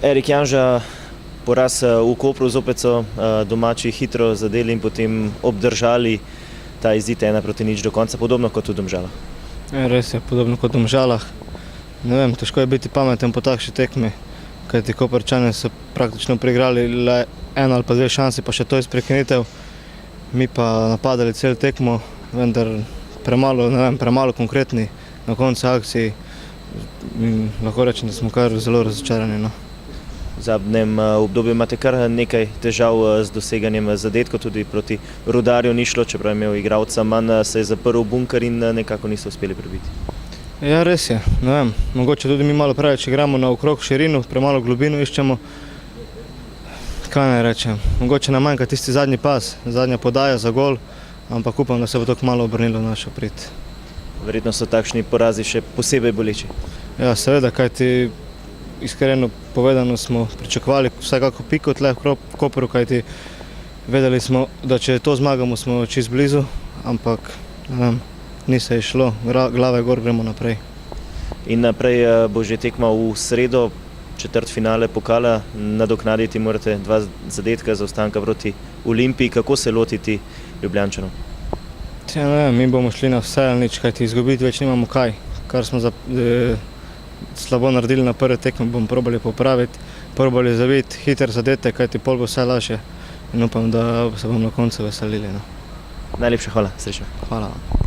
Erik Janža, poraz v Kopru, zopet so domači hitro zadeli in potem obdržali ta izid 1-0 do konca, podobno kot v Domžalah. Res je, podobno kot v Domžalah. Ne vem, težko je biti pameten po takšni tekmi, kajti Koprčani so praktično priigrali le eno ali pa dve šansi, pa še to iz prekinitev. Mi pa napadali cel tekmo, vendar premalo konkretni na koncu akciji. Lahko rečem, da smo kar zelo razočarani. No. V zadnjem obdobju imate kar nekaj težav z doseganjem zadetkov, tudi proti Rudarju ni šlo, čeprav je imel igralca manj, se je zaprl bunker in nekako niso uspeli prebiti. Ja, res je. Ne vem, mogoče tudi mi malo preveč igramo naokrog širino, premalo globino iščemo. Kaj naj rečem, mogoče nam manjka tisti zadnji pas, zadnja podaja za gol, ampak upam, da se bo to kmalu obrnilo v našo prid. Verjetno so takšni porazi še posebej boleči. Ja, seveda, kajti iskreno povedano smo pričakovali vsakako piko tle v Kopru, kajti vedeli smo, da če to zmagamo, smo čisto blizu, ampak ne vem, ni se išlo, glave gor, gremo naprej. In naprej bo že tekma v sredo, četrtfinale pokala, nadoknaditi morate 2 zadetka zaostanka proti Olimpiji. Kako se lotiti Ljubljančanov? Ja, ne vem, mi bomo šli na vse ali nič, kajti izgubiti več nimamo kaj. Kar smo slabo naredili na prve tekme, bomo probali popraviti, probali zaviti hiter zadetek, kajti pol bo vse lažje in upam, da se bomo na koncu veselili. No. Najlepša hvala, srečno. Hvala vam.